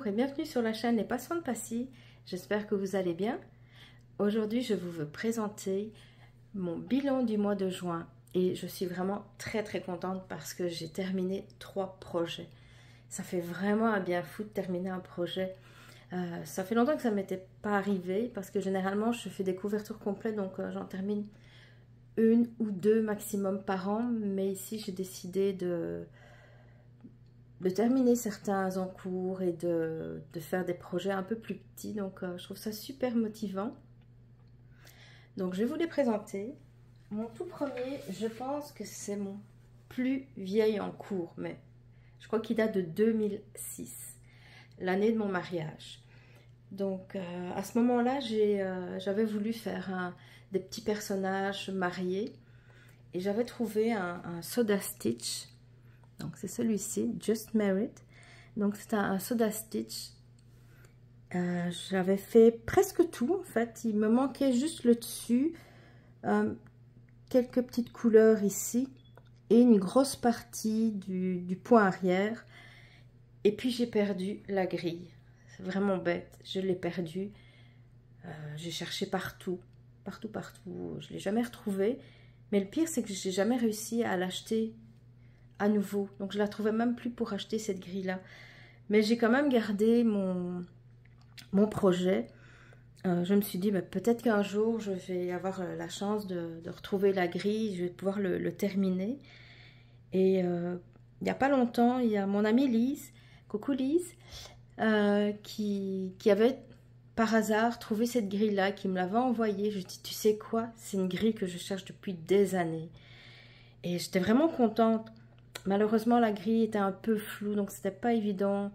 Bonjour et bienvenue sur la chaîne Les Passions de Passy, j'espère que vous allez bien. Aujourd'hui je veux vous présenter mon bilan du mois de juin et je suis vraiment très contente parce que j'ai terminé 3 projets. Ça fait vraiment un bien fou de terminer un projet. Ça fait longtemps que ça ne m'était pas arrivé parce que généralement je fais des couvertures complètes, donc j'en termine 1 ou 2 maximum par an, mais ici j'ai décidé de terminer certains en cours et de faire des projets un peu plus petits, donc je trouve ça super motivant. Donc je vais vous les présenter. Mon tout premier, je pense que c'est mon plus vieil en cours, mais je crois qu'il date de 2006, l'année de mon mariage. Donc à ce moment-là, j'avais voulu faire des petits personnages mariés et j'avais trouvé un Soda Stitch. Donc c'est celui-ci, Just Married. Donc c'est un Soda Stitch. J'avais fait presque tout en fait. Il me manquait juste le dessus, quelques petites couleurs ici et une grosse partie du point arrière. Et puis j'ai perdu la grille. C'est vraiment bête. Je l'ai perdue. J'ai cherché partout. Je ne l'ai jamais retrouvée. Mais le pire c'est que j'ai jamais réussi à l'acheter à nouveau, donc je la trouvais même plus pour acheter cette grille là, mais j'ai quand même gardé mon projet. Je me suis dit peut-être qu'un jour je vais avoir la chance de retrouver la grille, je vais pouvoir le terminer. Et il n'y a pas longtemps, il y a mon amie Lise, coucou Lise, qui avait par hasard trouvé cette grille là, qui me l'avait envoyée. Je lui ai dit, tu sais quoi, c'est une grille que je cherche depuis des années et j'étais vraiment contente. Malheureusement, la grille était un peu floue, donc c'était pas évident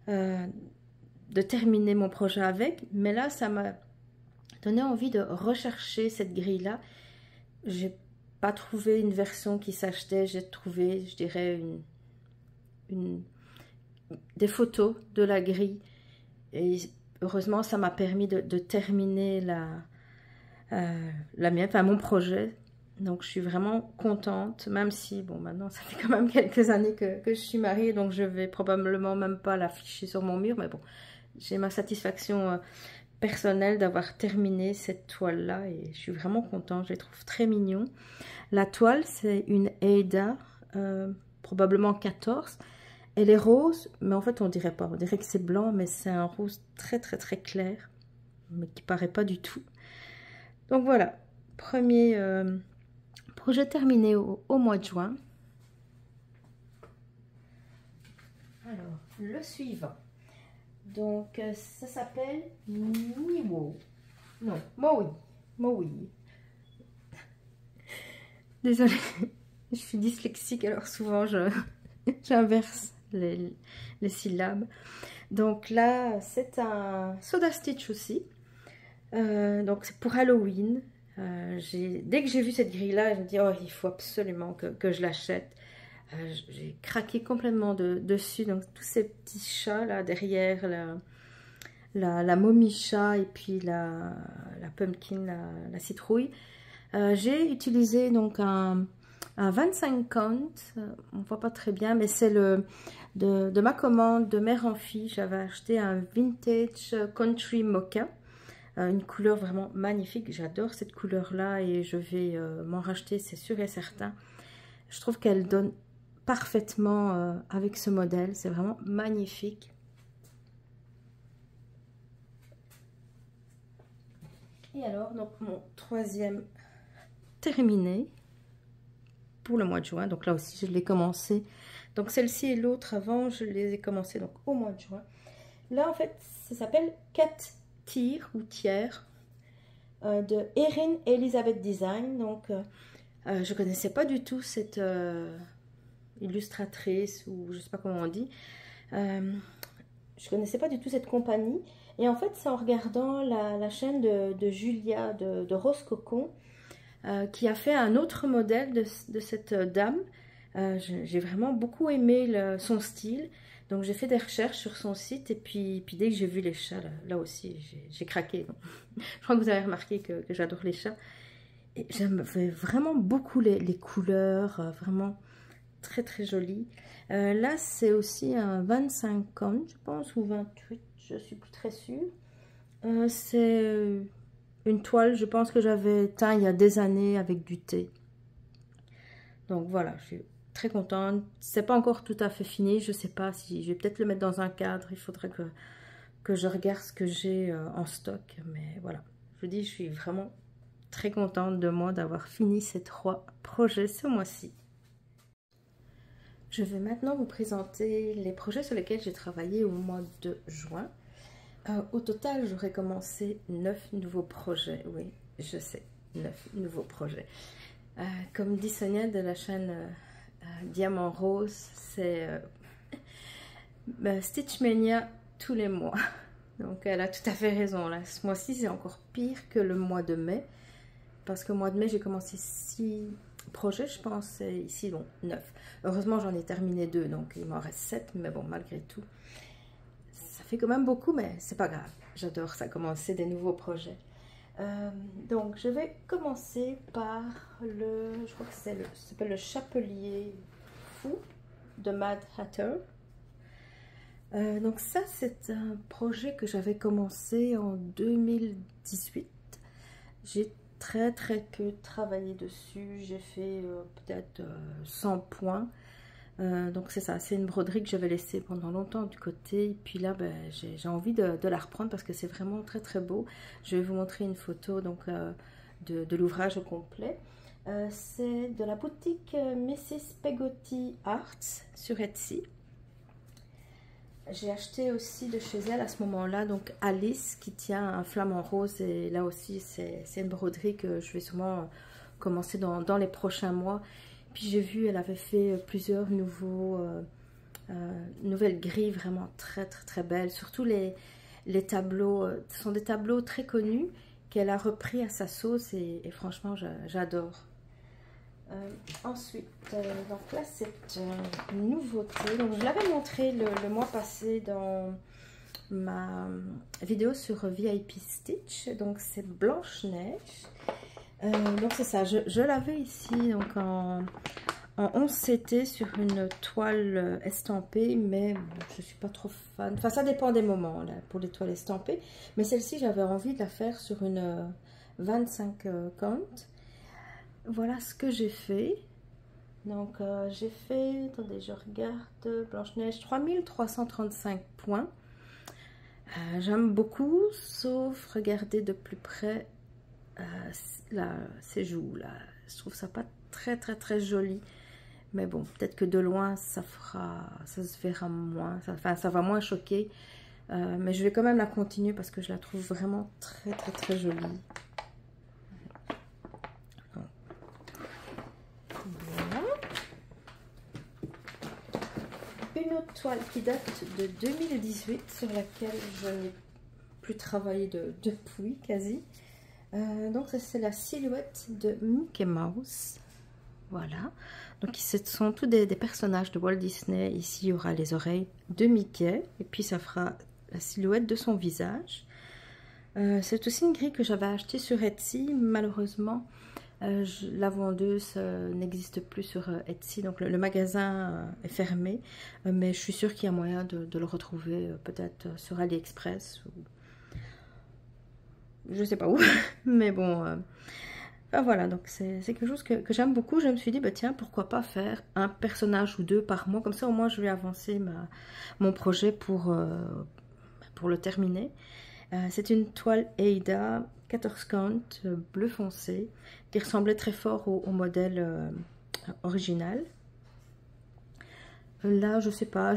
de terminer mon projet avec. Mais là, ça m'a donné envie de rechercher cette grille-là. J'ai pas trouvé une version qui s'achetait. J'ai trouvé, je dirais, des photos de la grille. Et heureusement, ça m'a permis de terminer la mienne, enfin mon projet. Donc je suis vraiment contente, même si, bon, maintenant ça fait quand même quelques années que je suis mariée, donc je vais probablement même pas l'afficher sur mon mur, mais bon, j'ai ma satisfaction personnelle d'avoir terminé cette toile-là et je suis vraiment contente, je les trouve très mignons. La toile, c'est une Aida, probablement 14, elle est rose, mais en fait on dirait pas, on dirait que c'est blanc, mais c'est un rose très clair, mais qui paraît pas du tout. Donc voilà, premier projet terminé au mois de juin. Alors, le suivant. Donc, ça s'appelle Miwo. Non, Maui. Désolée, je suis dyslexique, alors souvent j'inverse les syllabes. Donc là, c'est un Soda Stitch aussi. Donc c'est pour Halloween. Dès que j'ai vu cette grille là, je me dis oh, il faut absolument que je l'achète. J'ai craqué complètement dessus, donc tous ces petits chats là derrière, la momie chat et puis la pumpkin, la citrouille. J'ai utilisé donc un 25 count, on voit pas très bien, mais c'est de ma commande de mère en fille. J'avais acheté un vintage country mocha. Une couleur vraiment magnifique, j'adore cette couleur là et je vais m'en racheter, c'est sûr et certain. Je trouve qu'elle donne parfaitement avec ce modèle, c'est vraiment magnifique. Et alors, donc mon troisième terminé pour le mois de juin, donc là aussi je l'ai commencé, donc celle-ci et l'autre avant je les ai commencés donc au mois de juin. Là en fait ça s'appelle 4 tiers ou tiers de Erin Elizabeth Design. Donc je connaissais pas du tout cette illustratrice, ou je sais pas comment on dit, je connaissais pas du tout cette compagnie, et en fait c'est en regardant la chaîne de Julia de Rose Cocon qui a fait un autre modèle de cette dame. J'ai vraiment beaucoup aimé son style. Donc j'ai fait des recherches sur son site et puis dès que j'ai vu les chats, là aussi j'ai craqué. Je crois que vous avez remarqué que j'adore les chats. Et j'aime vraiment beaucoup les couleurs, vraiment très très joli. Là c'est aussi un 25 count je pense, ou 28, je suis plus très sûre. C'est une toile, je pense que j'avais teint il y a des années avec du thé. Donc voilà, je suis très contente. C'est pas encore tout à fait fini, je sais pas si je vais peut-être le mettre dans un cadre. Il faudrait que je regarde ce que j'ai en stock, mais voilà. Je vous dis, je suis vraiment très contente de moi d'avoir fini ces 3 projets ce mois-ci. Je vais maintenant vous présenter les projets sur lesquels j'ai travaillé au mois de juin. Au total, j'aurais commencé 9 nouveaux projets. Oui, je sais, 9 nouveaux projets. Comme dit Sonia de la chaîne Diamant Rose, c'est Stitchmania tous les mois. Donc elle a tout à fait raison. Là. Ce mois-ci, c'est encore pire que le mois de mai. Parce que le mois de mai, j'ai commencé 6 projets, je pense. Et ici, bon, 9. Heureusement, j'en ai terminé 2, donc il m'en reste 7. Mais bon, malgré tout, ça fait quand même beaucoup, mais c'est pas grave. J'adore ça, commencer des nouveaux projets. Donc, je vais commencer par je crois que ça s'appelle le Chapelier Fou de Mad Hatter. Donc ça, c'est un projet que j'avais commencé en 2018. J'ai très peu travaillé dessus. J'ai fait peut-être 100 points. Donc c'est ça, c'est une broderie que j'avais laissée pendant longtemps du côté. Et puis là, j'ai envie de la reprendre parce que c'est vraiment très beau. Je vais vous montrer une photo donc, de l'ouvrage au complet. C'est de la boutique Mrs. Peggotty Arts sur Etsy. J'ai acheté aussi de chez elle à ce moment-là, donc Alice qui tient un flamant rose. Et là aussi, c'est une broderie que je vais sûrement commencer dans les prochains mois. Puis j'ai vu, elle avait fait plusieurs nouvelles grilles vraiment très belles. Surtout les tableaux, ce sont des tableaux très connus qu'elle a repris à sa sauce et franchement, j'adore. Ensuite, donc là c'est une nouveauté. Donc, je l'avais montré le mois passé dans ma vidéo sur VIP Stitch. Donc c'est Blanche-Neige. Donc c'est ça, je l'avais ici donc en 11 CT sur une toile estampée, mais je suis pas trop fan. Enfin ça dépend des moments là, pour les toiles estampées. Mais celle-ci j'avais envie de la faire sur une 25 count. Voilà ce que j'ai fait. Donc j'ai fait, attendez je regarde, Blanche-Neige 3335 points. J'aime beaucoup, sauf regarder de plus près là, ses joues là. Je trouve ça pas très joli. Mais bon, peut-être que de loin ça se verra moins, ça va moins choquer. Mais je vais quand même la continuer parce que je la trouve vraiment très jolie. Une autre toile qui date de 2018 sur laquelle je n'ai plus travaillé depuis quasi. Donc c'est la silhouette de Mickey Mouse. Voilà. Donc ce sont tous des personnages de Walt Disney. Ici il y aura les oreilles de Mickey et puis ça fera la silhouette de son visage. C'est aussi une grille que j'avais achetée sur Etsy. Malheureusement, la vendeuse n'existe plus sur Etsy, donc le magasin est fermé, mais je suis sûre qu'il y a moyen de le retrouver peut-être sur AliExpress ou je sais pas où, mais bon, enfin, voilà, donc c'est quelque chose que j'aime beaucoup. Je me suis dit, bah tiens, pourquoi pas faire un personnage ou 2 par mois, comme ça au moins je vais avancer mon projet pour le terminer. C'est une toile Aida 14 count bleu foncé qui ressemblait très fort au modèle original. Là, je sais pas,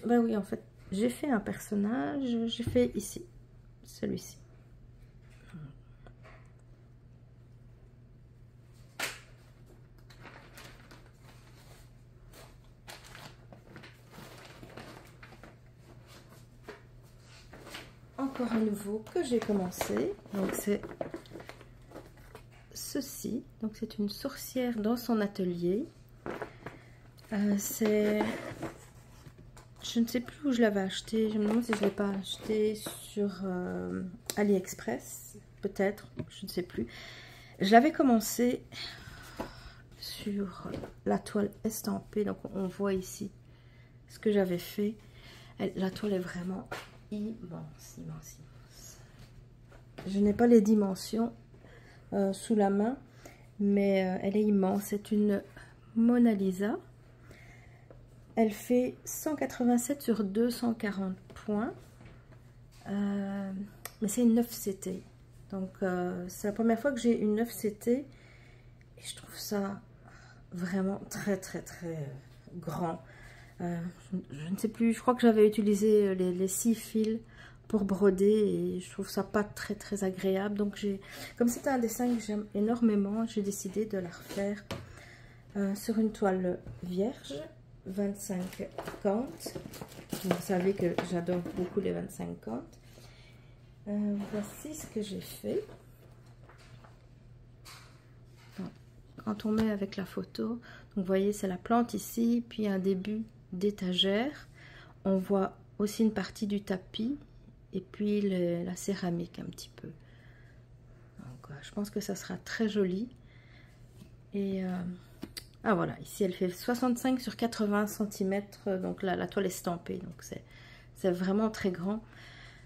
ben oui, en fait, j'ai fait un personnage, j'ai fait ici, celui-ci. Encore un nouveau que j'ai commencé, donc c'est ceci, donc c'est une sorcière dans son atelier. Je ne sais plus où je l'avais acheté, je me demande si je ne l'ai pas acheté sur AliExpress, peut-être, je ne sais plus. Je l'avais commencé sur la toile estampée. Donc on voit ici ce que j'avais fait. La toile est vraiment immense, immense, immense. Je n'ai pas les dimensions sous la main, mais elle est immense. C'est une Mona Lisa. Elle fait 187 sur 240 points. Mais c'est une 9CT. Donc c'est la première fois que j'ai une 9CT. Et je trouve ça vraiment très très très grand. Je ne sais plus, je crois que j'avais utilisé les 6 fils pour broder et je trouve ça pas très très agréable. Donc comme c'est un dessin que j'aime énormément, j'ai décidé de la refaire sur une toile vierge 25-50. Vous savez que j'adore beaucoup les 25-50. Voici ce que j'ai fait. Quand on met avec la photo, donc vous voyez c'est la plante ici, puis un début d'étagère. On voit aussi une partie du tapis et puis la céramique un petit peu. Donc je pense que ça sera très joli. Et ah voilà, ici elle fait 65 sur 80 cm, donc la toile est stampée, donc c'est vraiment très grand.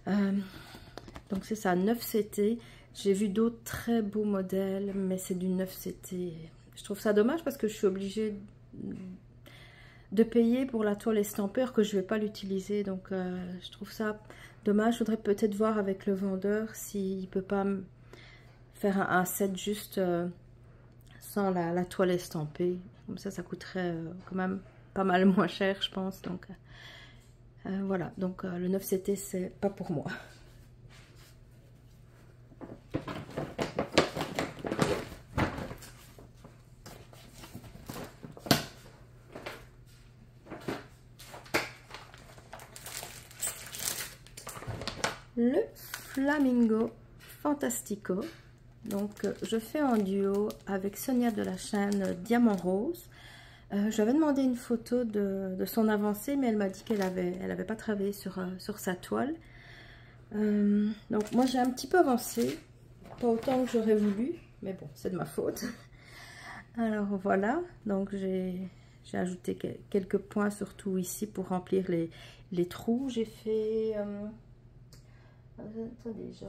Donc c'est ça, 9CT. J'ai vu d'autres très beaux modèles, mais c'est du 9CT. Je trouve ça dommage parce que je suis obligée de payer pour la toile estampée alors que je ne vais pas l'utiliser. Donc je trouve ça dommage. Je voudrais peut-être voir avec le vendeur s'il ne peut pas me faire un set juste sans la toile estampée. Comme ça coûterait quand même pas mal moins cher, je pense. Donc voilà, donc le 9CT, c'est pas pour moi. Le Flamingo Fantastico. Donc je fais en duo avec Sonia de la chaîne Diamant Rose. J'avais demandé une photo de son avancée, mais elle m'a dit qu'elle avait pas travaillé sur sa toile. Donc moi j'ai un petit peu avancé, pas autant que j'aurais voulu, mais bon, c'est de ma faute. Alors voilà, donc j'ai ajouté quelques points surtout ici pour remplir les trous. J'ai fait attendez, je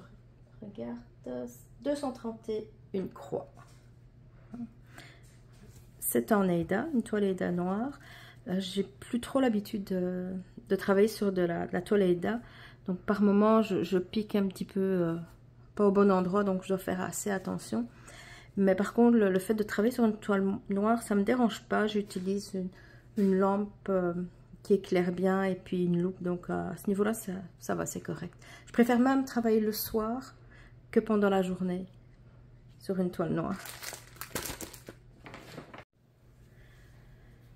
regarde, 231 croix. C'est en Aida, une toile Aida noire. J'ai plus trop l'habitude de travailler sur de la toile Aida. Donc par moment je pique un petit peu pas au bon endroit, donc je dois faire assez attention. Mais par contre le fait de travailler sur une toile noire, ça me dérange pas. J'utilise une lampe qui éclaire bien et puis une loupe, donc à ce niveau là ça va, c'est correct. Je préfère même travailler le soir que pendant la journée sur une toile noire.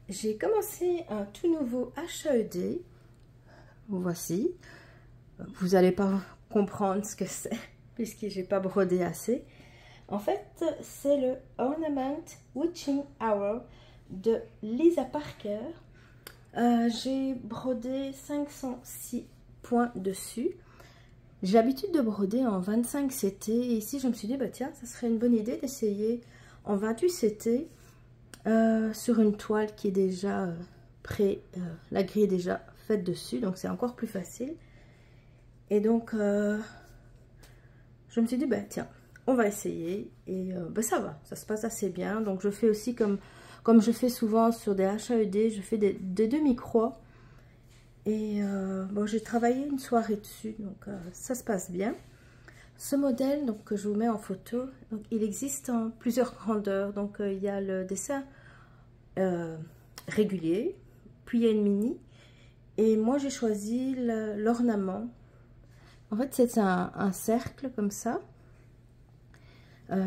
J'ai commencé un tout nouveau HAED. Voici. Vous n'allez pas comprendre ce que c'est puisque j'ai pas brodé assez. En fait, c'est le Ornament Witching Hour de Lisa Parker. J'ai brodé 506 points dessus. J'ai l'habitude de broder en 25 CT et ici je me suis dit bah tiens, ça serait une bonne idée d'essayer en 28 CT sur une toile qui est déjà la grille est déjà faite dessus, donc c'est encore plus facile. Et donc je me suis dit bah tiens, on va essayer et bah, ça va, ça se passe assez bien. Donc je fais aussi comme je fais souvent sur des HAED, je fais des demi-croix. Et bon, j'ai travaillé une soirée dessus, donc ça se passe bien. Ce modèle donc, que je vous mets en photo, donc, il existe en plusieurs grandeurs. Donc il y a le dessin régulier, puis il y a une mini. Et moi j'ai choisi l'ornement. En fait c'est un cercle comme ça.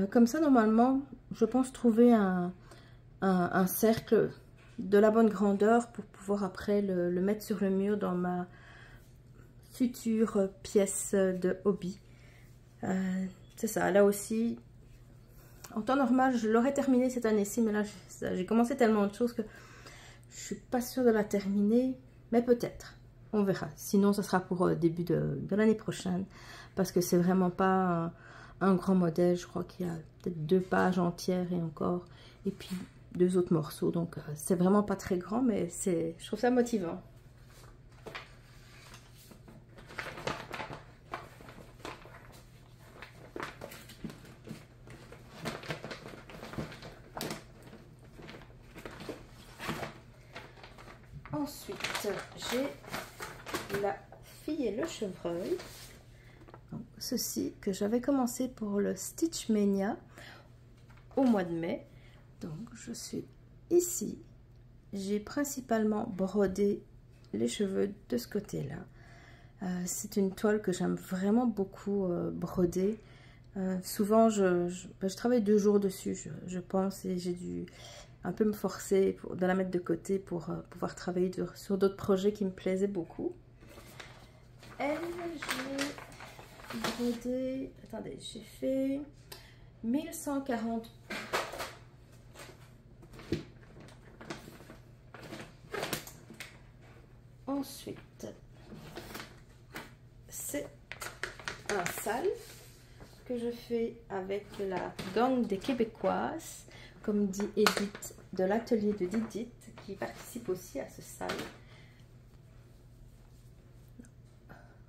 Comme ça normalement je pense trouver un cercle de la bonne grandeur pour pouvoir après le mettre sur le mur dans ma future pièce de hobby. C'est ça, là aussi en temps normal je l'aurais terminé cette année-ci, mais là j'ai commencé tellement de choses que je suis pas sûre de la terminer, mais peut-être, on verra. Sinon ça sera pour début de l'année prochaine, parce que c'est vraiment pas un grand modèle. Je crois qu'il y a peut-être 2 pages entières et encore, et puis 2 autres morceaux. Donc c'est vraiment pas très grand, mais je trouve ça motivant. Ensuite, j'ai La fille et le chevreuil. Donc, ceci que j'avais commencé pour le Stitch Mania au mois de mai. Donc je suis ici. J'ai principalement brodé les cheveux de ce côté-là. C'est une toile que j'aime vraiment beaucoup broder. Souvent, je travaille 2 jours dessus, je pense, et j'ai dû un peu me forcer de la mettre de côté pour pouvoir travailler sur d'autres projets qui me plaisaient beaucoup. Elle, j'ai brodé, attendez, j'ai fait 1140. Ensuite, c'est un sale que je fais avec la gang des Québécoises, comme dit Edith de l'atelier de Didit, qui participe aussi à ce sale.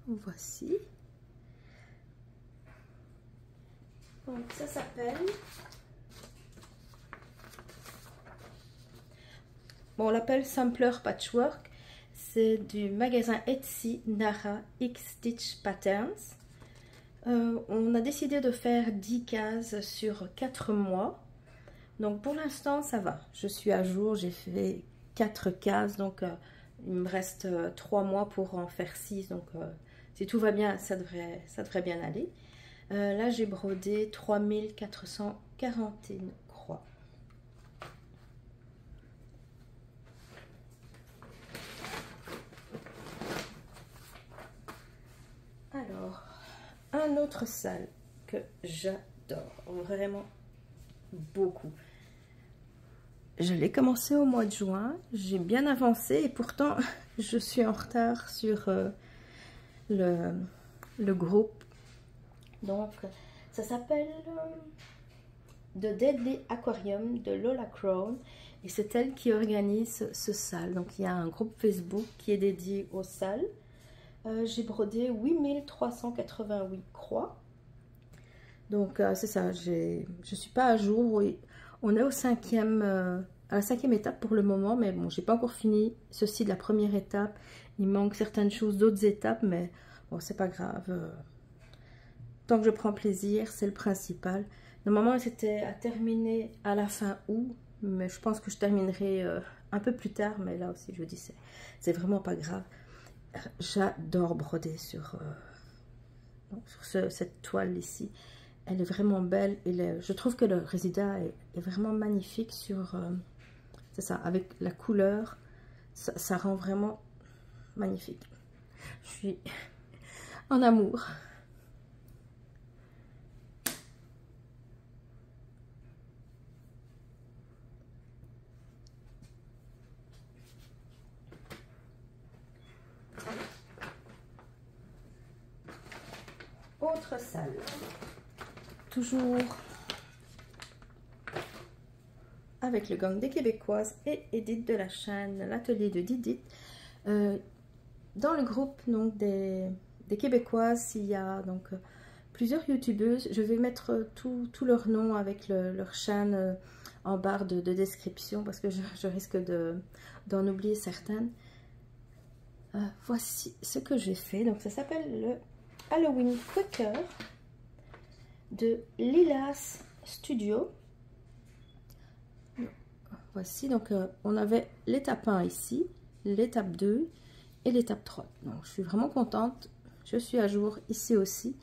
Voici. Donc ça s'appelle... Bon, on l'appelle Sampler Patchwork. C'est du magasin Etsy Nara X Stitch Patterns. On a décidé de faire 10 cases sur 4 mois. Donc pour l'instant ça va. Je suis à jour, j'ai fait 4 cases. Donc il me reste 3 mois pour en faire 6. Donc si tout va bien, ça devrait bien aller. Là j'ai brodé 3441 croix. Alors, un autre sale que j'adore, vraiment beaucoup. Je l'ai commencé au mois de juin, j'ai bien avancé et pourtant je suis en retard sur le groupe. Donc, ça s'appelle The Deadly Aquarium de Lola Crown et c'est elle qui organise ce sale. Donc, il y a un groupe Facebook qui est dédié au sale. J'ai brodé 8388 croix. Donc c'est ça, je suis pas à jour. Oui. On est à la 5e étape pour le moment, mais bon, j'ai pas encore fini ceci de la première étape. Il manque certaines choses d'autres étapes, mais bon, c'est pas grave. Tant que je prends plaisir, c'est le principal. Normalement, c'était à terminer à la fin août, mais je pense que je terminerai un peu plus tard. Mais là aussi, je dis, c'est vraiment pas grave. J'adore broder sur cette toile ici. Elle est vraiment belle et je trouve que le résultat est vraiment magnifique sur... c'est ça, avec la couleur, ça rend vraiment magnifique. Je suis en amour. Autre salle, toujours avec le gang des Québécoises et Edith de la chaîne l'atelier de Didit. Dans le groupe donc, des Québécoises, il y a donc plusieurs youtubeuses. Je vais mettre tous leurs noms avec leur chaîne en barre de description parce que je risque d'en oublier certaines. Voici ce que j'ai fait. Donc ça s'appelle le Halloween Quaker de Lilas Studio. Voici, donc on avait l'étape 1 ici, l'étape 2 et l'étape 3. Donc je suis vraiment contente, je suis à jour ici aussi.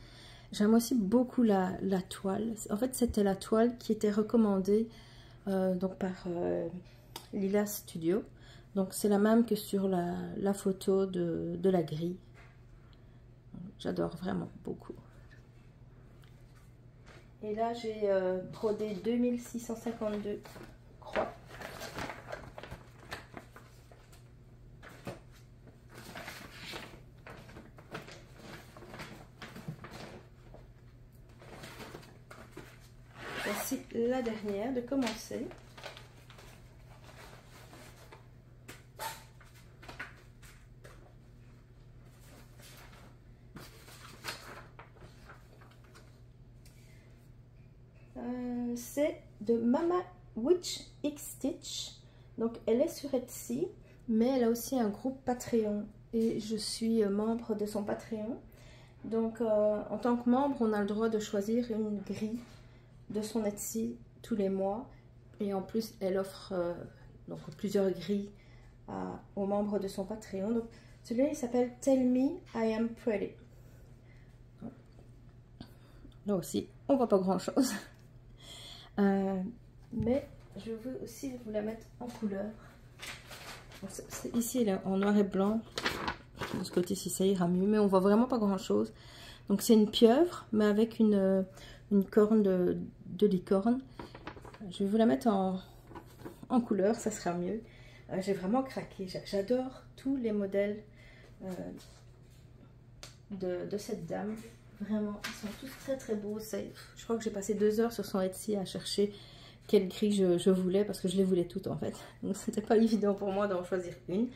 J'aime aussi beaucoup la toile. En fait, c'était la toile qui était recommandée donc par Lilas Studio. Donc c'est la même que sur la photo de la grille. J'adore vraiment beaucoup. Et là, j'ai brodé 2652 croix. Voici la dernière de commencer. c'est de Mama Witch X Stitch. Donc elle est sur Etsy, mais elle a aussi un groupe Patreon et je suis membre de son Patreon. Donc en tant que membre, on a le droit de choisir une grille de son Etsy tous les mois. Et en plus, elle offre donc plusieurs grilles aux membres de son Patreon. Donc celui-là, il s'appelle Tell Me I Am Pretty. Là aussi, on voit pas grand-chose. Mais je veux aussi vous la mettre en couleur. Ici, elle est en noir et blanc. De ce côté-ci, ça ira mieux. Mais on voit vraiment pas grand-chose. Donc, c'est une pieuvre, mais avec une corne de licorne. Je vais vous la mettre en couleur, ça sera mieux. J'ai vraiment craqué. J'adore tous les modèles de cette dame. Vraiment, ils sont tous très très beaux. Je crois que j'ai passé 2 heures sur son Etsy à chercher quelle grille je voulais, parce que je les voulais toutes en fait. Donc c'était pas évident pour moi d'en choisir une.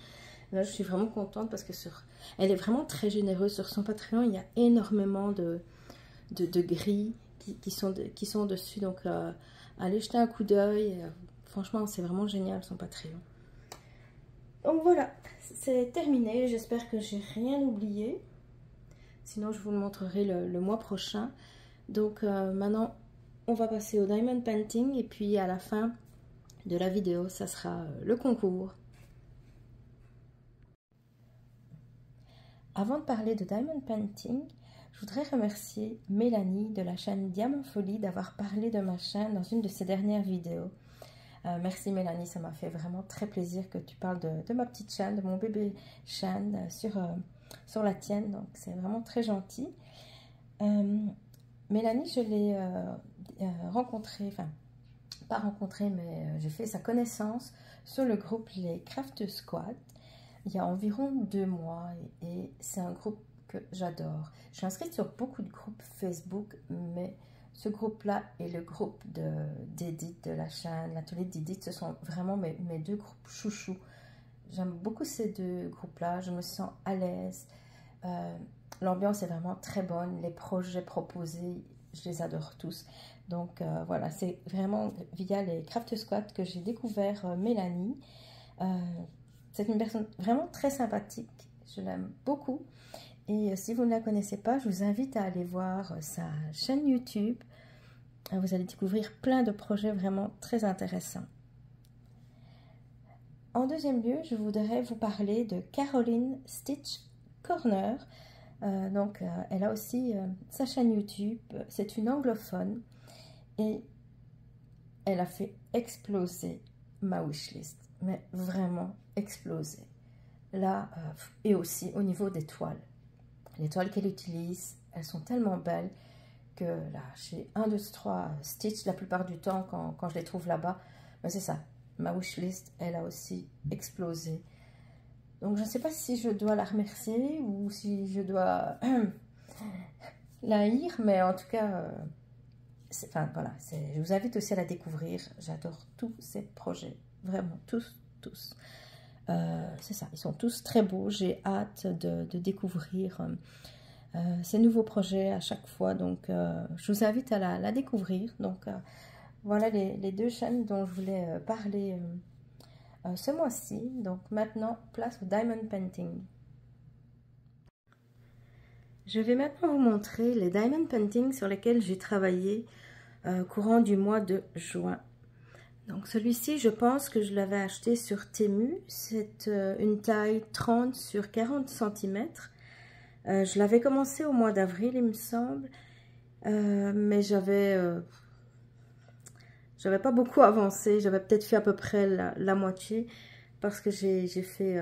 Là je suis vraiment contente parce que elle est vraiment très généreuse. Sur son Patreon, il y a énormément de grilles qui sont dessus. Donc allez jeter un coup d'œil. Franchement, c'est vraiment génial son Patreon. Donc voilà, c'est terminé. J'espère que j'ai rien oublié. Sinon, je vous le montrerai le mois prochain. Donc maintenant, on va passer au Diamond Painting. Et puis à la fin de la vidéo, ça sera le concours. Avant de parler de Diamond Painting, je voudrais remercier Mélanie de la chaîne Diamant Folie d'avoir parlé de ma chaîne dans une de ses dernières vidéos. Merci Mélanie, ça m'a fait vraiment très plaisir que tu parles de ma petite chaîne, de mon bébé chaîne sur la tienne. Donc c'est vraiment très gentil. Mélanie, je l'ai rencontrée, enfin pas rencontrée, mais j'ai fait sa connaissance sur le groupe Les Craft Squad il y a environ 2 mois et c'est un groupe que j'adore. Je suis inscrite sur beaucoup de groupes Facebook, mais ce groupe-là et le groupe d'Edith de la chaîne, l'atelier d'Edith, ce sont vraiment mes 2 groupes chouchous. J'aime beaucoup ces 2 groupes-là, je me sens à l'aise. L'ambiance est vraiment très bonne, les projets proposés, je les adore tous. Donc voilà, c'est vraiment via les Craft Squad que j'ai découvert Mélanie. C'est une personne vraiment très sympathique, je l'aime beaucoup. Et si vous ne la connaissez pas, je vous invite à aller voir sa chaîne YouTube. Vous allez découvrir plein de projets vraiment très intéressants. En deuxième lieu, je voudrais vous parler de Caroline Stitch Corner. Elle a aussi sa chaîne YouTube. C'est une anglophone et elle a fait exploser ma wishlist. Mais vraiment exploser. Là, et aussi au niveau des toiles. Les toiles qu'elle utilise, elles sont tellement belles que là, j'ai 1, 2, 3 Stitch la plupart du temps quand je les trouve là-bas. Mais c'est ça, ma wishlist, elle a aussi explosé. Donc, je ne sais pas si je dois la remercier ou si je dois la haïr, mais en tout cas, enfin voilà, je vous invite aussi à la découvrir. J'adore tous ces projets, vraiment tous. C'est ça, ils sont tous très beaux. J'ai hâte de découvrir ces nouveaux projets à chaque fois. Donc, je vous invite à la découvrir. Donc, voilà les 2 chaînes dont je voulais parler ce mois-ci. Donc, maintenant, place au Diamond Painting. Je vais maintenant vous montrer les Diamond Paintings sur lesquels j'ai travaillé courant du mois de juin. Donc celui-ci, je pense que je l'avais acheté sur Temu. C'est une taille 30 sur 40 cm. Je l'avais commencé au mois d'avril, il me semble. Mais j'avais pas beaucoup avancé. J'avais peut-être fait à peu près la moitié. Parce que j'ai fait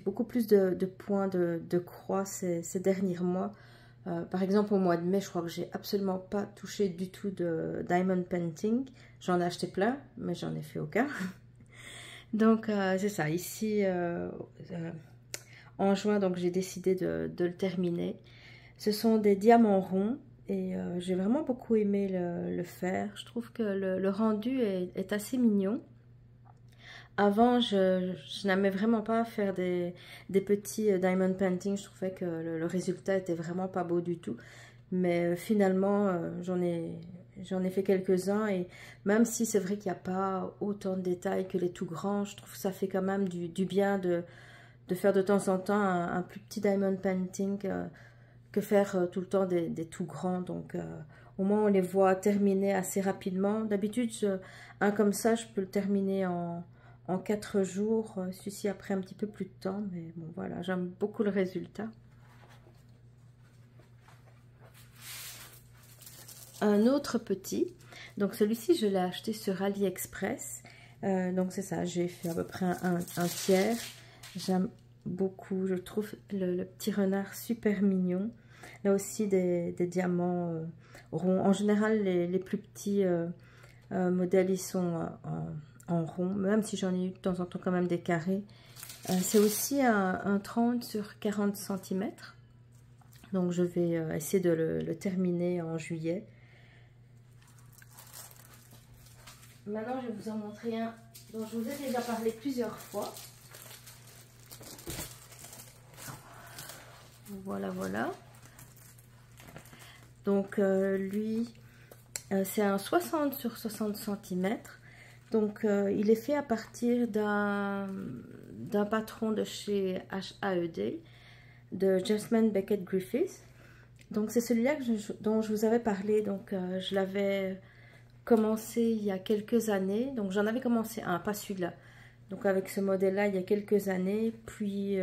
beaucoup plus de points de croix ces derniers mois. Par exemple, au mois de mai, je crois que j'ai absolument pas touché du tout de Diamond Painting. J'en ai acheté plein, mais j'en ai fait aucun. Donc, c'est ça. Ici, en juin, donc j'ai décidé de le terminer. Ce sont des diamants ronds et j'ai vraiment beaucoup aimé le faire. Je trouve que le rendu est assez mignon. Avant, je n'aimais vraiment pas faire des petits diamond painting. Je trouvais que le résultat était vraiment pas beau du tout. Mais finalement, J'en ai fait quelques-uns et même si c'est vrai qu'il n'y a pas autant de détails que les tout grands, je trouve que ça fait quand même du bien de faire de temps en temps un plus petit diamond painting que faire tout le temps des tout grands. Donc au moins on les voit terminer assez rapidement. D'habitude, un comme ça, je peux le terminer en 4 jours. Celui-ci a pris un petit peu plus de temps, mais bon voilà, j'aime beaucoup le résultat. Un autre petit, donc celui-ci je l'ai acheté sur AliExpress, donc c'est ça, j'ai fait à peu près un tiers. J'aime beaucoup, je trouve le petit renard super mignon. Là aussi des diamants ronds, en général les plus petits modèles ils sont en rond, même si j'en ai eu de temps en temps quand même des carrés. C'est aussi un 30 sur 40 cm, donc je vais essayer de le terminer en juillet. Maintenant, je vais vous en montrer un dont je vous ai déjà parlé plusieurs fois. Voilà, voilà. Donc, lui, c'est un 60 sur 60 cm. Donc, il est fait à partir d'un patron de chez HAED, de Jasmine Beckett Griffiths. Donc, c'est celui-là dont je vous avais parlé. Donc, je l'avais commencé il y a quelques années, donc j'en avais commencé un, pas celui-là, donc avec ce modèle-là il y a quelques années, puis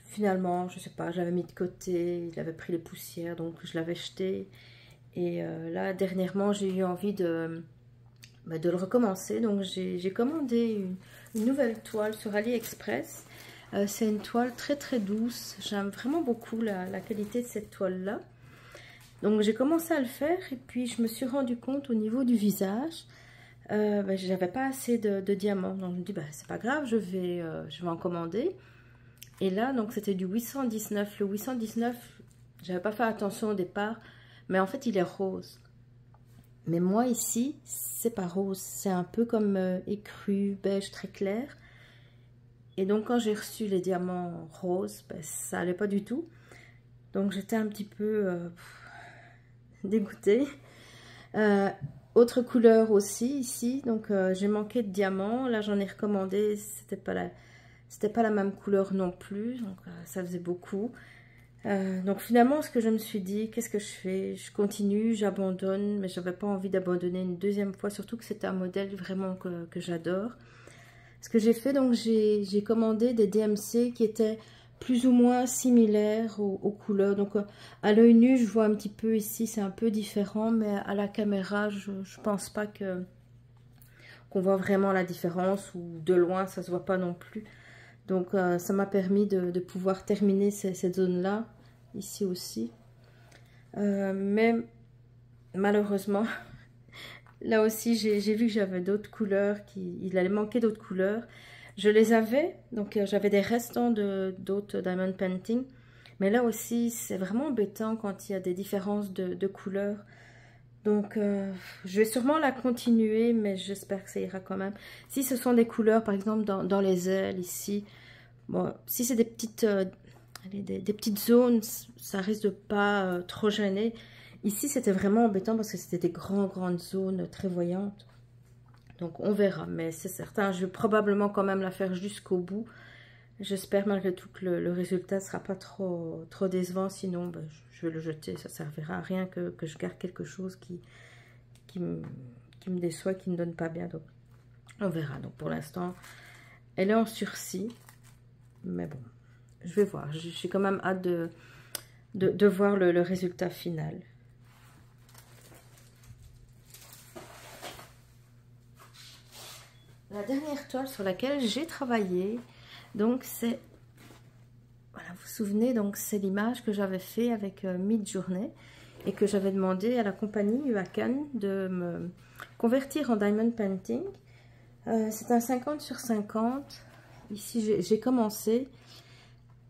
finalement, je sais pas, je l'avais mis de côté, il avait pris les poussières, donc je l'avais jeté, et là dernièrement j'ai eu envie de le recommencer, donc j'ai commandé une nouvelle toile sur AliExpress. C'est une toile très très douce, j'aime vraiment beaucoup la qualité de cette toile-là. Donc j'ai commencé à le faire et puis je me suis rendu compte au niveau du visage, j'avais pas assez de diamants. Donc je me dis c'est pas grave, je vais en commander. Et là donc c'était du 819. Le 819, j'avais pas fait attention au départ, mais en fait il est rose. Mais moi ici c'est pas rose, c'est un peu comme écru, beige très clair. Et donc quand j'ai reçu les diamants roses, ça allait pas du tout. Donc j'étais un petit peu dégoûtée. Autre couleur aussi ici, donc j'ai manqué de diamants. Là j'en ai recommandé, c'était pas la même couleur non plus, donc ça faisait beaucoup. Donc finalement ce que je me suis dit, qu'est-ce que je fais? Je continue, j'abandonne, mais j'avais pas envie d'abandonner une deuxième fois, surtout que c'était un modèle vraiment que j'adore. Ce que j'ai fait, donc j'ai commandé des DMC qui étaient plus ou moins similaires aux couleurs. Donc à l'œil nu je vois un petit peu ici, c'est un peu différent, mais à la caméra je pense pas qu'on voit vraiment la différence, ou de loin ça se voit pas non plus. Donc ça m'a permis de pouvoir terminer cette zone là, ici aussi. Mais malheureusement là aussi j'ai vu que j'avais d'autres couleurs, il allait manquer d'autres couleurs. Je les avais, donc j'avais des restants d'autres diamond painting. Mais là aussi, c'est vraiment embêtant quand il y a des différences de couleurs. Donc, je vais sûrement la continuer, mais j'espère que ça ira quand même. Si ce sont des couleurs, par exemple, dans les ailes, ici, bon, si c'est des petites zones, ça risque de pas trop gêner. Ici, c'était vraiment embêtant parce que c'était des grandes zones très voyantes. Donc on verra, mais c'est certain, je vais probablement quand même la faire jusqu'au bout. J'espère malgré tout que le résultat ne sera pas trop décevant, sinon je vais le jeter, ça ne servira à rien que je garde quelque chose qui me déçoit, qui ne donne pas bien. Donc on verra. Donc pour l'instant, elle est en sursis, mais bon, je vais voir. J'ai quand même hâte de voir le résultat final. La dernière toile sur laquelle j'ai travaillé, donc c'est, voilà, vous vous souvenez, donc c'est l'image que j'avais fait avec Midjourney et que j'avais demandé à la compagnie UACAN de me convertir en diamond painting. C'est un 50 sur 50. Ici j'ai commencé.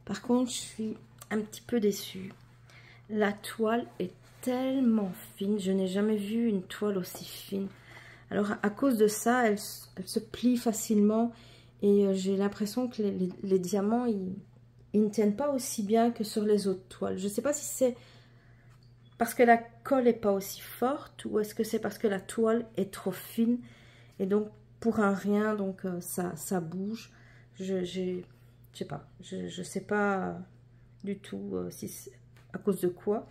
Par contre, je suis un petit peu déçue. La toile est tellement fine, je n'ai jamais vu une toile aussi fine. Alors à cause de ça, elle se plie facilement et j'ai l'impression que les diamants, ils ne tiennent pas aussi bien que sur les autres toiles. Je ne sais pas si c'est parce que colle n'est pas aussi forte, ou est-ce que c'est parce que la toile est trop fine et donc pour un rien, donc ça bouge. Je sais pas, je sais pas du tout si c'est à cause de quoi.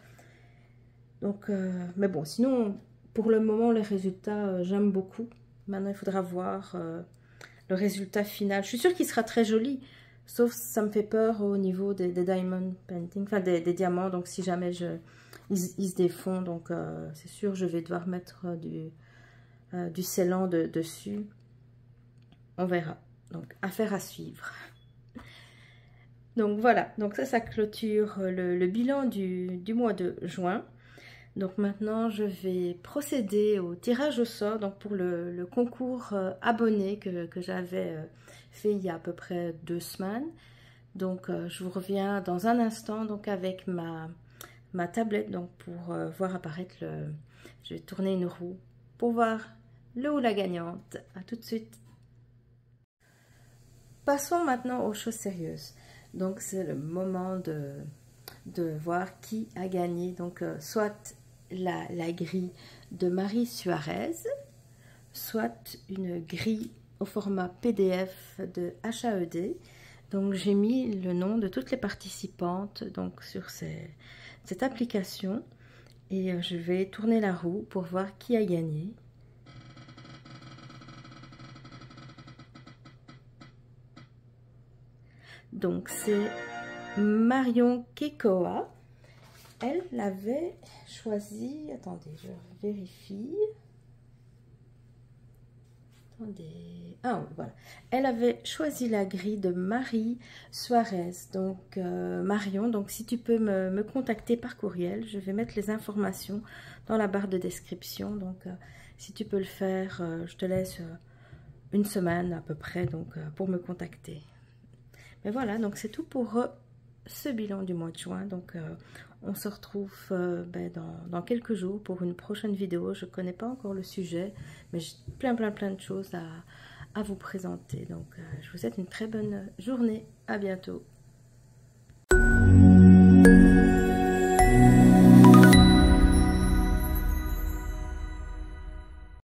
Donc, mais bon, sinon, pour le moment, les résultats, j'aime beaucoup. Maintenant, il faudra voir le résultat final. Je suis sûre qu'il sera très joli, sauf ça me fait peur au niveau des diamond painting, enfin des diamants. Donc, si jamais ils se défont, donc c'est sûr, je vais devoir mettre du scellant dessus. On verra. Donc, affaire à suivre. Donc, voilà. Donc, ça clôture le bilan du mois de juin. Donc maintenant, je vais procéder au tirage au sort, donc pour le concours abonné que j'avais fait il y a à peu près 2 semaines. Donc je vous reviens dans un instant donc avec ma tablette donc pour voir apparaître je vais tourner une roue pour voir le ou la gagnante. À tout de suite. Passons maintenant aux choses sérieuses. Donc c'est le moment de voir qui a gagné. Donc soit la grille de Marie Suarez, soit une grille au format PDF de HAED. Donc j'ai mis le nom de toutes les participantes donc sur cette application et je vais tourner la roue pour voir qui a gagné. Donc c'est Marion Kekoa. Elle avait choisi, attendez, je vérifie. Attendez, ah voilà. Elle avait choisi la grille de Marie Suarez. Donc Marion, donc si tu peux me contacter par courriel, je vais mettre les informations dans la barre de description. Donc si tu peux le faire, je te laisse une semaine à peu près donc pour me contacter. Mais voilà, donc c'est tout pour ce bilan du mois de juin. Donc on se retrouve dans quelques jours pour une prochaine vidéo. Je ne connais pas encore le sujet, mais j'ai plein de choses à vous présenter. Donc je vous souhaite une très bonne journée. À bientôt.